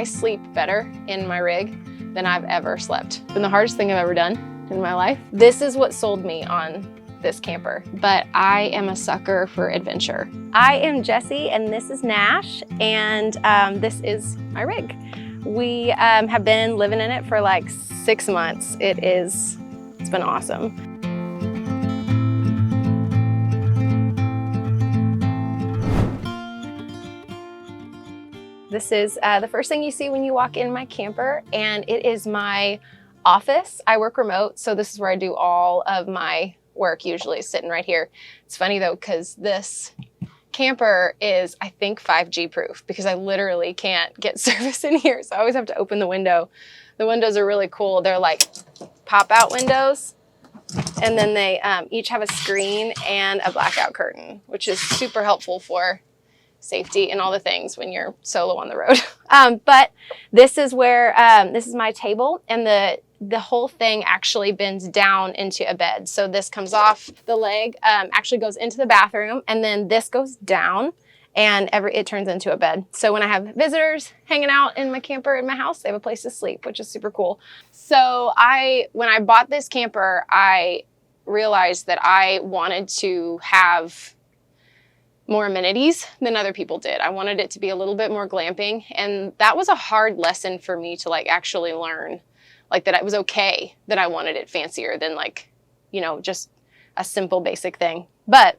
I sleep better in my rig than I've ever slept. It's been the hardest thing I've ever done in my life. This is what sold me on this camper, but I am a sucker for adventure. I am Jessie and this is Nash, and this is my rig. We have been living in it for like 6 months. It's been awesome. This is the first thing you see when you walk in my camper, and it is my office. I work remote, so this is where I do all of my work, usually sitting right here. It's funny though, because this camper is, I think, 5G proof, because I literally can't get service in here, so I always have to open the window. The windows are really cool. They're like pop-out windows, and then they each have a screen and a blackout curtain, which is super helpful for safety and all the things when you're solo on the road. But this is where, this is my table, and the whole thing actually bends down into a bed. So this comes off the leg, actually goes into the bathroom, and then this goes down, and it turns into a bed. So when I have visitors hanging out in my camper in my house, they have a place to sleep, which is super cool. So when I bought this camper, I realized that I wanted to have more amenities than other people did. I wanted it to be a little bit more glamping, and that was a hard lesson for me to like actually learn, like that it was okay that I wanted it fancier than like, you know, just a simple basic thing. But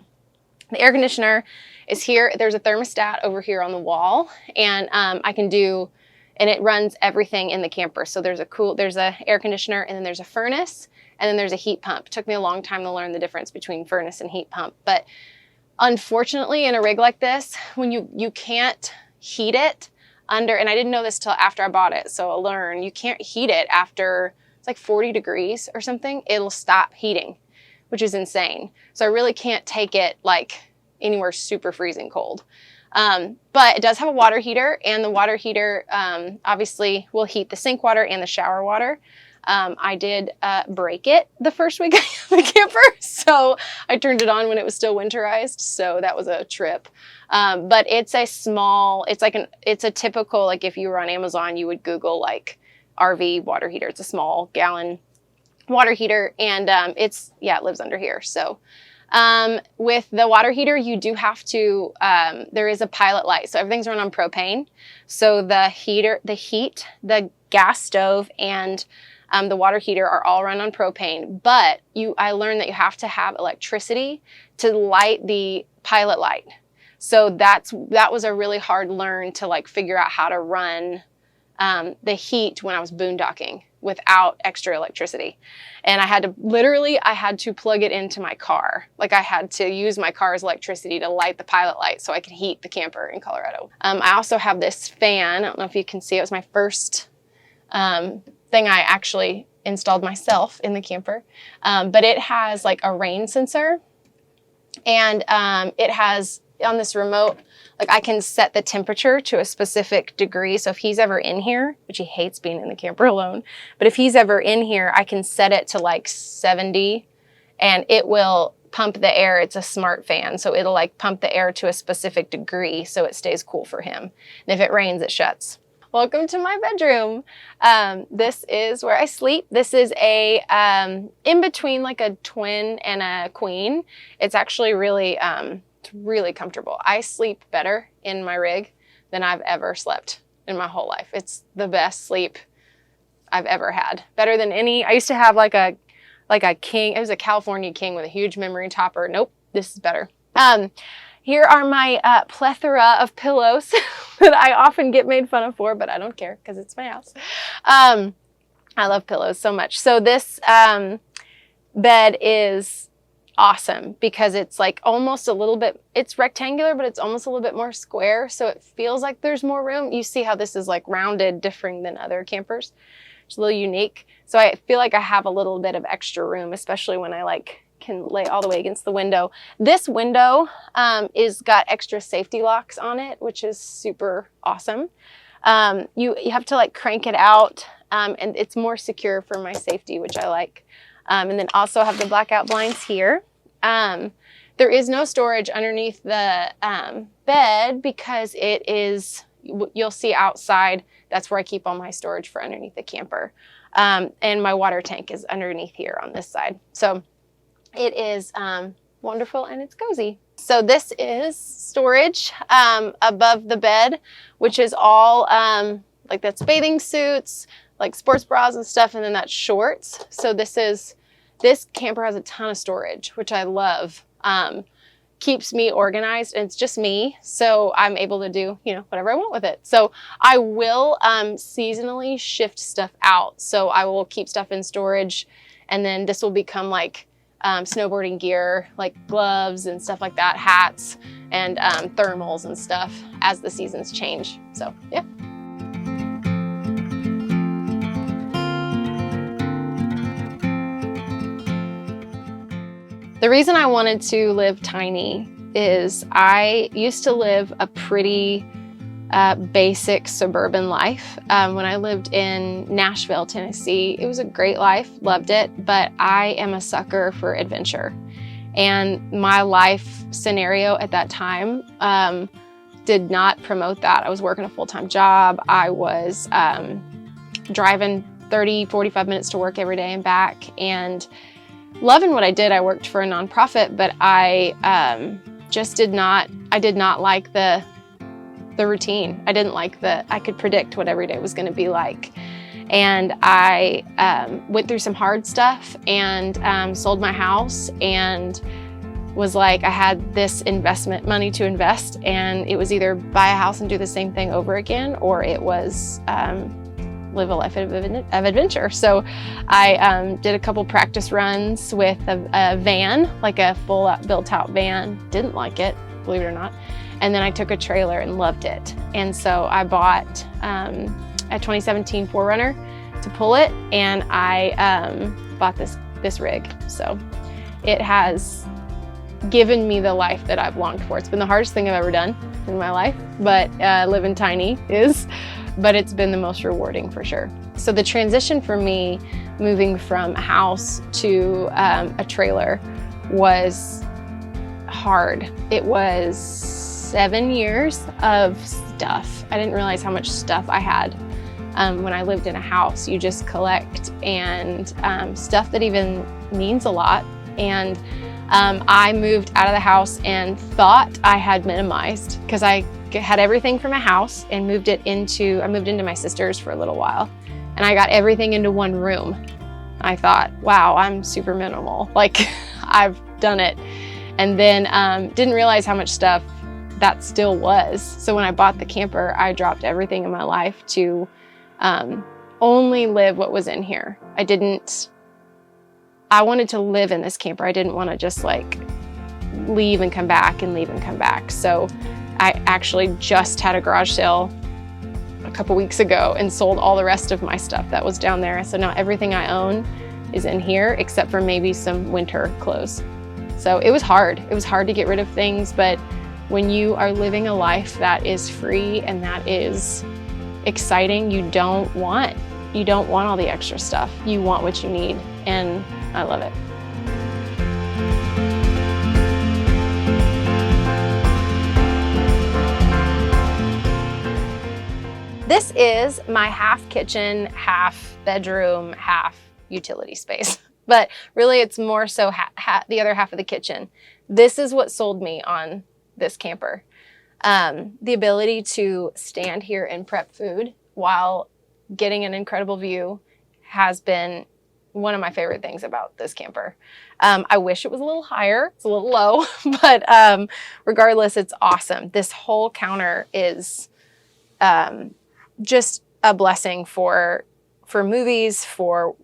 the air conditioner is here. There's a thermostat over here on the wall, and and it runs everything in the camper. So there's a air conditioner, and then there's a furnace, and then there's a heat pump. It took me a long time to learn the difference between furnace and heat pump, but unfortunately, in a rig like this, when you can't heat it under, and I didn't know this till after I bought it, so I learned you can't heat it after it's like 40 degrees or something. It'll stop heating, which is insane. So I really can't take it like anywhere super freezing cold. But it does have a water heater, and the water heater obviously will heat the sink water and the shower water. I did break it the first week of the camper, so I turned it on when it was still winterized, so that was a trip. But it's a typical, like if you were on Amazon, you would Google like RV water heater. It's a small gallon water heater, and it lives under here. So with the water heater, you do have to, there is a pilot light, so everything's run on propane. So the heat, the gas stove, and the water heater are all run on propane, but I learned that you have to have electricity to light the pilot light. So that was a really hard learn to like figure out how to run the heat when I was boondocking without extra electricity. And I had to plug it into my car. Like I had to use my car's electricity to light the pilot light so I could heat the camper in Colorado. I also have this fan. I don't know if you can see, it was my first thing I actually installed myself in the camper. But it has like a rain sensor, and it has on this remote, like I can set the temperature to a specific degree. So if he's ever in here, which he hates being in the camper alone, but if he's ever in here, I can set it to like 70, and it will pump the air. It's a smart fan, so it'll like pump the air to a specific degree so it stays cool for him. And if it rains, it shuts. Welcome to my bedroom. This is where I sleep. This is a in between like a twin and a queen. It's actually really comfortable. I sleep better in my rig than I've ever slept in my whole life. It's the best sleep I've ever had. Better than any. I used to have like a king. It was a California king with a huge memory topper. Nope, this is better. Here are my plethora of pillows that I often get made fun of for, but I don't care because it's my house. I love pillows so much. So this bed is awesome because it's like almost a little bit, it's rectangular, but it's almost a little bit more square. So it feels like there's more room. You see how this is like rounded, differing than other campers. It's a little unique. So I feel like I have a little bit of extra room, especially when I can lay all the way against the window. This window is got extra safety locks on it, which is super awesome. You have to like crank it out, and it's more secure for my safety, which I like. And then also have the blackout blinds here. There is no storage underneath the bed because it is you'll see outside, that's where I keep all my storage for underneath the camper. And my water tank is underneath here on this side. So it is wonderful and it's cozy. So this is storage above the bed, which is all like that's bathing suits, like sports bras and stuff, and then that's shorts. So this camper has a ton of storage, which I love. Keeps me organized, and it's just me, so I'm able to do, you know, whatever I want with it. So I will seasonally shift stuff out. So I will keep stuff in storage, and then this will become like snowboarding gear, like gloves and stuff like that, hats and thermals and stuff as the seasons change. So yeah. The reason I wanted to live tiny is I used to live a pretty basic suburban life. When I lived in Nashville, Tennessee, it was a great life, loved it, but I am a sucker for adventure. And my life scenario at that time did not promote that. I was working a full-time job. I was driving 30, 45 minutes to work every day and back, and loving what I did. I worked for a nonprofit, but I did not like the routine. I didn't like I could predict what every day was going to be like. And I went through some hard stuff and sold my house, and was like, I had this investment money to invest, and it was either buy a house and do the same thing over again, or it was live a life of adventure. So I did a couple practice runs with a van, like a full built out van. Didn't like it, believe it or not. And then I took a trailer and loved it. And so I bought a 2017 4Runner to pull it, and I bought this rig. So it has given me the life that I've longed for. It's been the hardest thing I've ever done in my life, but living tiny but it's been the most rewarding for sure. So the transition for me moving from a house to a trailer was hard. It was 7 years of stuff. I didn't realize how much stuff I had when I lived in a house. You just collect, and stuff that even means a lot. And I moved out of the house and thought I had minimized, because I had everything from a house and I moved into my sister's for a little while, and I got everything into one room. I thought, wow, I'm super minimal. Like, I've done it. And then didn't realize how much stuff that still was. So when I bought the camper, I dropped everything in my life to only live what was in here. I wanted to live in this camper. I didn't want to just like leave and come back and leave and come back. So I actually just had a garage sale a couple weeks ago and sold all the rest of my stuff that was down there. So now everything I own is in here, except for maybe some winter clothes. So it was hard. It was hard to get rid of things, but when you are living a life that is free and that is exciting, you don't want all the extra stuff. You want what you need, and I love it. This is my half kitchen, half bedroom, half utility space. But really it's more so the other half of the kitchen. This is what sold me on this camper. The ability to stand here and prep food while getting an incredible view has been one of my favorite things about this camper. I wish it was a little higher. It's a little low, but regardless, it's awesome. This whole counter is just a blessing for movies, for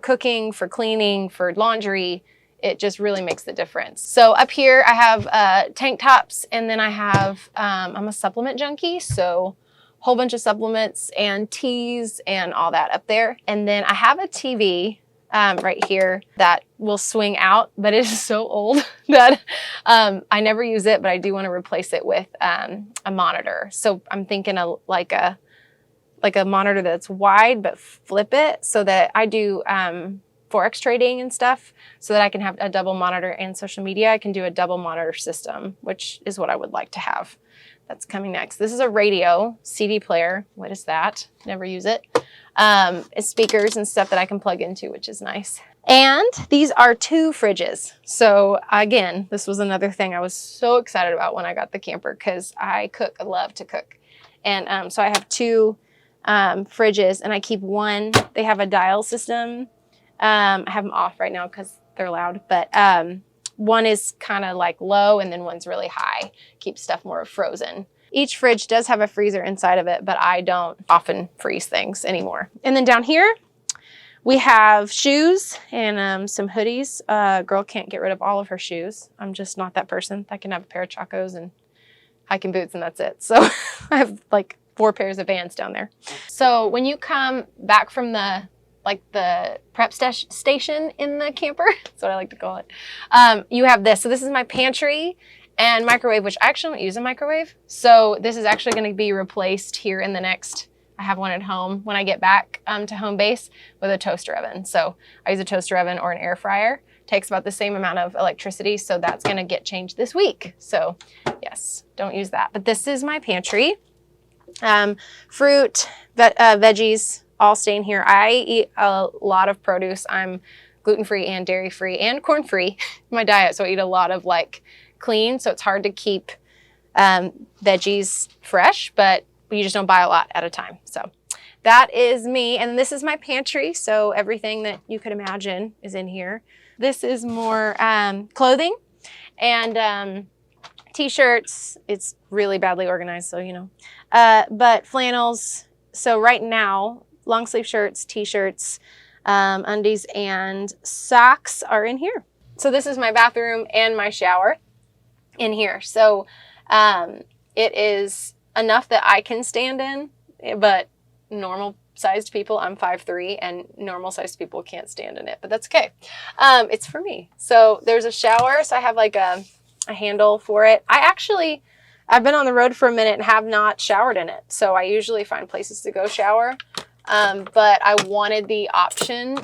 cooking, for cleaning, for laundry. It just really makes the difference. So up here I have tank tops, and then I have, I'm a supplement junkie, so a whole bunch of supplements and teas and all that up there. And then I have a TV right here that will swing out, but it is so old that I never use it, but I do want to replace it with a monitor. So I'm thinking like a monitor that's wide, but flip it so that I do Forex trading and stuff so that I can have a double monitor and social media. I can do a double monitor system, which is what I would like to have. That's coming next. This is a radio CD player. What is that? Never use it. It's speakers and stuff that I can plug into, which is nice. And these are 2 fridges. So again, this was another thing I was so excited about when I got the camper because I cook, I love to cook. And so I have 2 fridges and I keep one. They have a dial system. I have them off right now because they're loud, but one is kind of like low and then one's really high. Keeps stuff more frozen. Each fridge does have a freezer inside of it, but I don't often freeze things anymore. And then down here, we have shoes and some hoodies. Girl can't get rid of all of her shoes. I'm just not that person. I can have a pair of Chacos and hiking boots and that's it. So I have like 4 pairs of Vans down there. So when you come back from the prep station in the camper, that's what I like to call it, you have this. So this is my pantry and microwave, which I actually don't use a microwave. So this is actually going to be replaced here in the next, I have one at home when I get back to home base with a toaster oven. So I use a toaster oven or an air fryer. Takes about the same amount of electricity. So that's going to get changed this week. So yes, don't use that. But this is my pantry. Fruit, veggies, all stay in here. I eat a lot of produce. I'm gluten-free and dairy-free and corn-free in my diet. So I eat a lot of like clean. So it's hard to keep veggies fresh, but you just don't buy a lot at a time. So that is me. And this is my pantry. So everything that you could imagine is in here. This is more clothing and t-shirts. It's really badly organized, so you know. But flannels. So right now, long sleeve shirts, t-shirts, undies, and socks are in here. So this is my bathroom and my shower in here. So it is enough that I can stand in, but normal sized people, I'm 5'3", and normal sized people can't stand in it, but that's okay. It's for me. So there's a shower. So I have like a handle for it. I've been on the road for a minute and have not showered in it. So I usually find places to go shower. But I wanted the option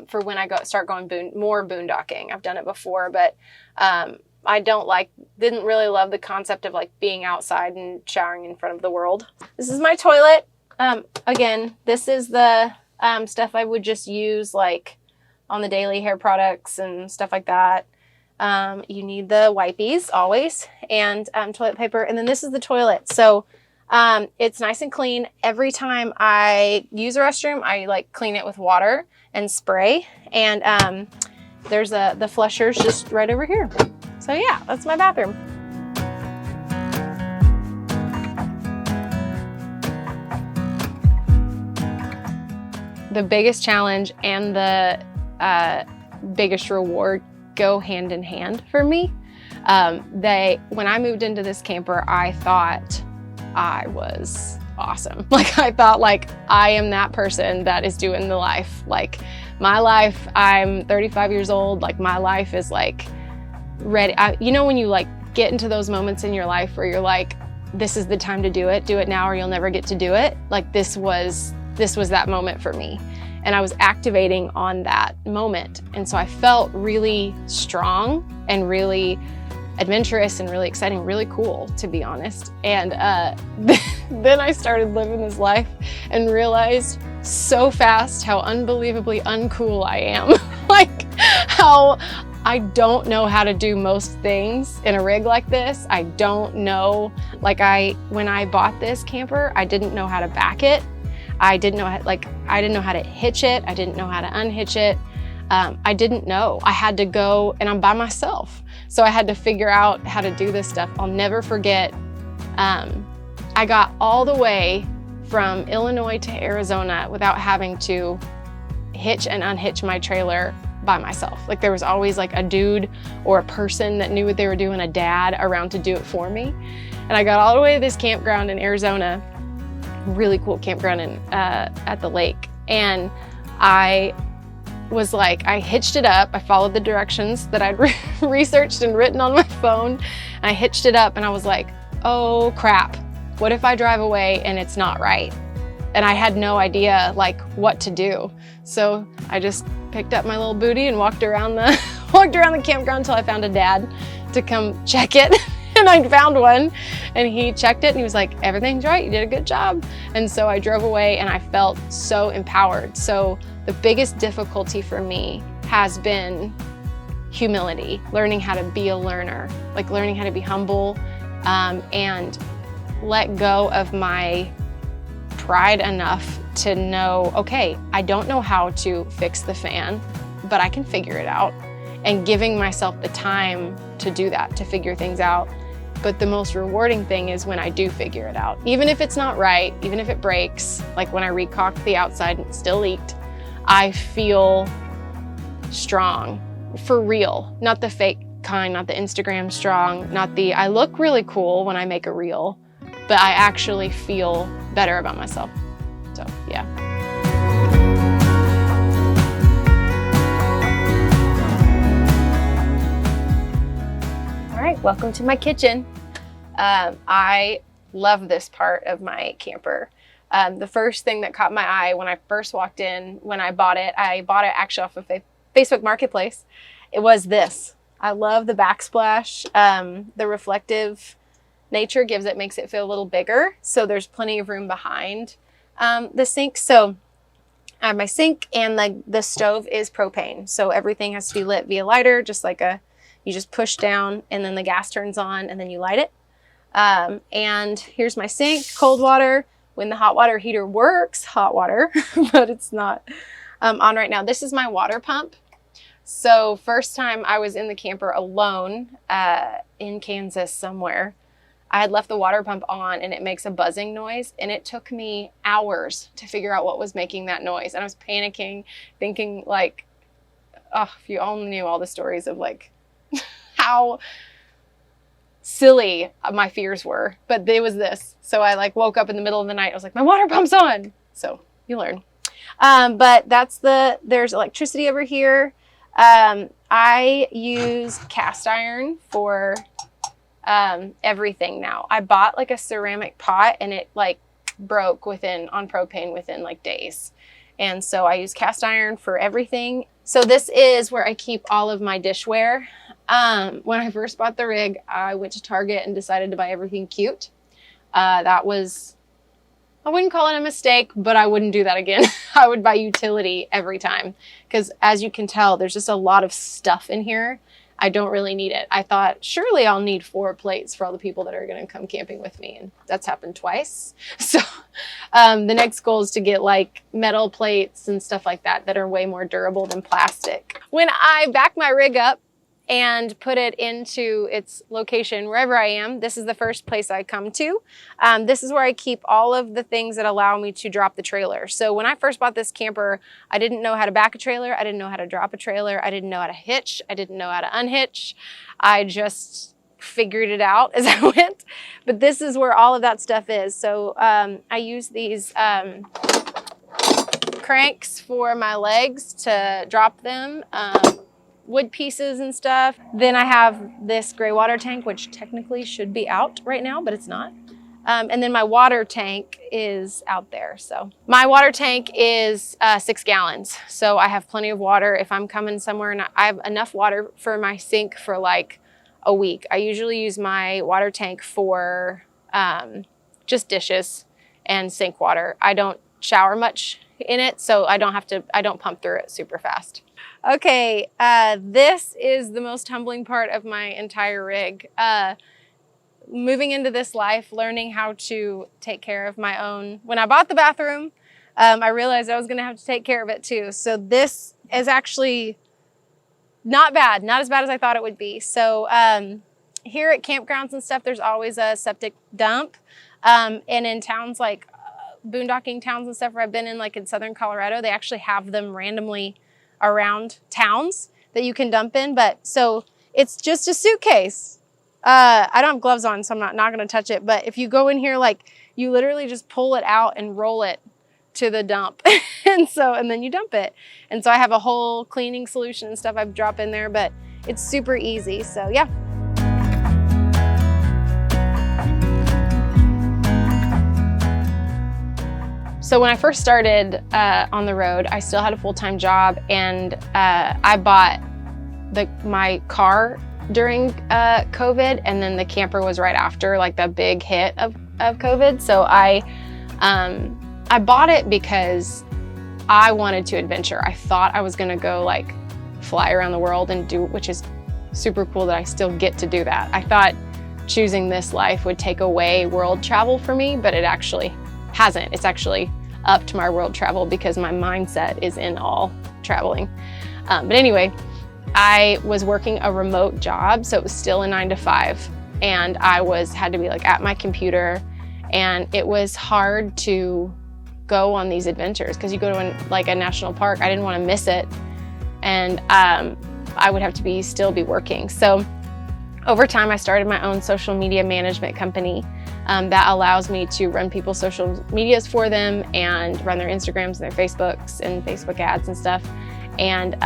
for when I start going more boondocking. I've done it before, but I didn't really love the concept of like being outside and showering in front of the world. This is my toilet. Again, this is the stuff I would just use like on the daily, hair products and stuff like that. You need the wipies always and toilet paper. And then this is the toilet. So it's nice and clean. Every time I use a restroom, I like clean it with water and spray. And there's the flushers just right over here. So yeah, that's my bathroom. The biggest challenge and the biggest reward go hand in hand for me. When I moved into this camper, I thought I was awesome. Like I thought like I am that person that is doing the life. Like my life, I'm 35 years old. Like my life is like ready. You know, when you like get into those moments in your life where you're like, this is the time to do it now or you'll never get to do it. Like this was that moment for me. And I was activating on that moment. And so I felt really strong and really adventurous and really exciting, really cool, to be honest. And then I started living this life and realized so fast how unbelievably uncool I am. Like how I don't know how to do most things in a rig like this. I don't know, like when I bought this camper, I didn't know how to back it. I didn't know how to hitch it. I didn't know how to unhitch it. I didn't know. I had to go, and I'm by myself. So I had to figure out how to do this stuff. I'll never forget, I got all the way from Illinois to Arizona without having to hitch and unhitch my trailer by myself. Like there was always like a dude or a person that knew what they were doing, a dad around to do it for me. And I got all the way to this campground in Arizona, really cool campground at the lake. And I was like, I hitched it up. I followed the directions that I'd researched and written on my phone. And I hitched it up and I was like, oh crap, what if I drive away and it's not right? And I had no idea like what to do. So I just picked up my little booty and walked around the campground until I found a dad to come check it. And I found one and he checked it and he was like, everything's right, you did a good job. And so I drove away and I felt so empowered. So the biggest difficulty for me has been humility, learning how to be a learner, like learning how to be humble, and let go of my pride enough to know, okay, I don't know how to fix the fan, but I can figure it out. And giving myself the time to do that, to figure things out. But the most rewarding thing is when I do figure it out. Even if it's not right, even if it breaks, like when I recaulked the outside and it still leaked, I feel strong, for real. Not the fake kind, not the Instagram strong, not the I look really cool when I make a reel, but I actually feel better about myself. So, yeah. All right, welcome to my kitchen. I love this part of my camper. The first thing that caught my eye when I first walked in, when I bought it actually off of Facebook Marketplace. It was this. I love the backsplash. The reflective nature makes it feel a little bigger. So there's plenty of room behind the sink. So I have my sink and the stove is propane. So everything has to be lit via lighter, just like you just push down and then the gas turns on and then you light it. And here's my sink, cold water. When the hot water heater works, hot water, but it's not on right now. This is my water pump. So first time I was in the camper alone in Kansas somewhere, I had left the water pump on and it makes a buzzing noise. And it took me hours to figure out what was making that noise. And I was panicking, thinking like, oh, if you all knew all the stories of like how silly my fears were, but it was this. So I like woke up in the middle of the night. I was like, my water pump's on. So you learn. But there's electricity over here. I use cast iron for everything now. I bought like a ceramic pot and it like broke on propane within like days. And so I use cast iron for everything. So this is where I keep all of my dishware. When I first bought the rig, I went to Target and decided to buy everything cute. I wouldn't call it a mistake, but I wouldn't do that again. I would buy utility every time because as you can tell, there's just a lot of stuff in here. I don't really need it. I thought surely I'll need 4 plates for all the people that are going to come camping with me. And that's happened twice. So the next goal is to get like metal plates and stuff like that are way more durable than plastic. When I back my rig up and put it into its location wherever I am, this is the first place I come to. This is where I keep all of the things that allow me to drop the trailer. So when I first bought this camper, I didn't know how to back a trailer. I didn't know how to drop a trailer. I didn't know how to hitch. I didn't know how to unhitch. I just figured it out as I went. But this is where all of that stuff is. So I use these cranks for my legs to drop them. Wood pieces and stuff. Then I have this gray water tank, which technically should be out right now, but it's not. And then my water tank is out there. So my water tank is 6 gallons. So I have plenty of water if I'm coming somewhere, and I have enough water for my sink for like a week. I usually use my water tank for just dishes and sink water. I don't shower much in it, so I don't pump through it super fast. Okay, this is the most humbling part of my entire rig. Moving into this life, learning how to take care of my own. When I bought the bathroom, I realized I was gonna have to take care of it too. So this is actually not bad, not as bad as I thought it would be. So here at campgrounds and stuff, there's always a septic dump. And in towns like boondocking towns and stuff where I've been in, like in southern Colorado, they actually have them randomly around towns that you can dump in. But so it's just a suitcase. I don't have gloves on, so I'm not gonna touch it. But if you go in here, like you literally just pull it out and roll it to the dump. and then you dump it. And so I have a whole cleaning solution and stuff I drop in there, but it's super easy. So yeah. So when I first started on the road, I still had a full-time job, and I bought my car during COVID, and then the camper was right after, like the big hit of COVID. So I bought it because I wanted to adventure. I thought I was gonna go like fly around the world and do, which is super cool that I still get to do that. I thought choosing this life would take away world travel for me, but it actually hasn't. It's actually upped my world travel because my mindset is in all traveling. But anyway, I was working a remote job, so it was still a 9 to 5, and I had to be like at my computer, and it was hard to go on these adventures because you go to like a national park. I didn't want to miss it, and I would have to still be working. So over time, I started my own social media management company that allows me to run people's social medias for them and run their Instagrams and their Facebooks and Facebook ads and stuff. And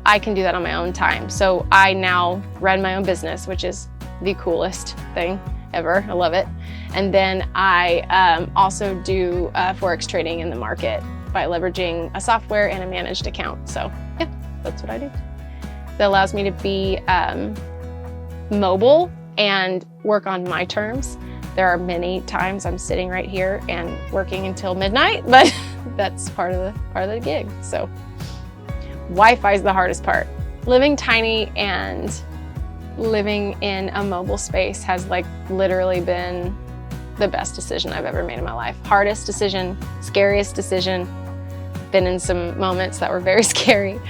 I can do that on my own time. So I now run my own business, which is the coolest thing ever. I love it. And then I also do Forex trading in the market by leveraging a software and a managed account. So yeah, that's what I do. That allows me to be mobile and work on my terms. There are many times I'm sitting right here and working until midnight, but that's part of the gig. So Wi-Fi is the hardest part. Living tiny and living in a mobile space has like literally been the best decision I've ever made in my life. Hardest decision, scariest decision. Been in some moments that were very scary,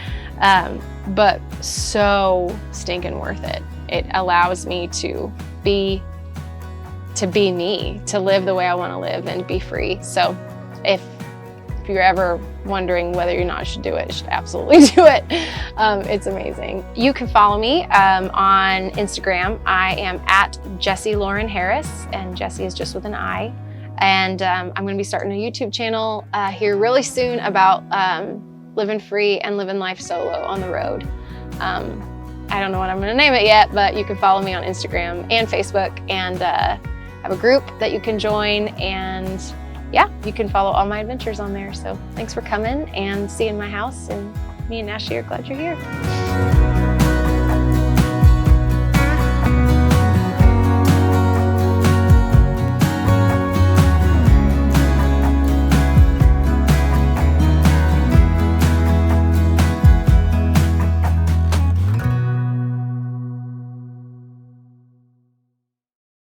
but so stinking worth it. It allows me to be me, to live the way I want to live and be free. So if you're ever wondering whether or not I should do it, you should absolutely do it. It's amazing. You can follow me on Instagram. I am at Jessie Lauren Harris, and Jessie is just with an I. And I'm going to be starting a YouTube channel here really soon about living free and living life solo on the road. I don't know what I'm going to name it yet, but you can follow me on Instagram and Facebook, and have a group that you can join, and yeah, you can follow all my adventures on there. So thanks for coming and seeing my house, and me and Nash are glad you're here.